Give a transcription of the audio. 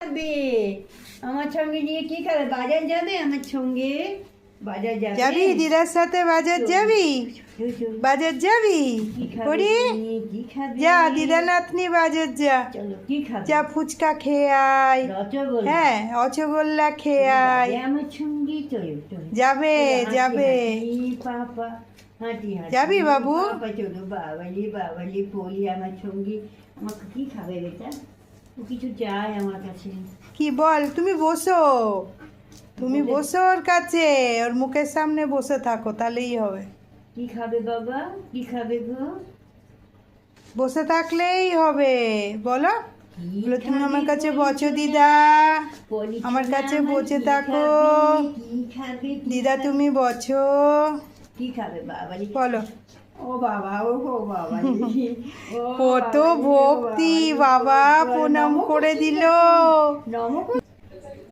খাবে? আমার সঙ্গে নিয়ে কি খাবে? বাজার যাবে আমার সঙ্গে? বাজার যাবে? যাবি দিদার সাথে বাজার যাবি? চল, চল। বাজার যাবি? কি খাবে করি তুমি? কি খাবে? যা দিদা নাতনি বাজার যা। চলো, কি খাবে? যা ফুচকা খেয়ে আয়। রসগোল্লা। হ্যাঁ রসগোল্লা খেয়ে আয়। যাবে আমার সঙ্গে? চলো, চলো। যাবে চলো, যাবে। হাঁটি, পাপা হাঁটি হাঁটি। যাবি বাবু? পাপা চলো, বাবালি বাবালি পলি আমার সঙ্গে। আমাকে কি খাবে বেটা? ও কিছু চাই আমার কাছে। কি বল? তুমি বসো, তুমি বসো ওর কাছে, ওর মুখের সামনে বসে থাকো, তাহলেই হবে। কি খাবে বাবা? কি খাবে গো? বসে থাকলেই হবে। বলো কি বলো তুমি খাবে আমার কাছে পলি বসো সোনা? দিদা, পলি আমার সোনা কাছে আমার বসে কি থাকো। খাবে? কি খাবে? কি দিদা খাবে? তুমি বসো। কি খাবে বাবালি? বলো। ও বাবা, ও বাবা, কত ভক্তি, বাবা প্রণাম করে দিল। নমক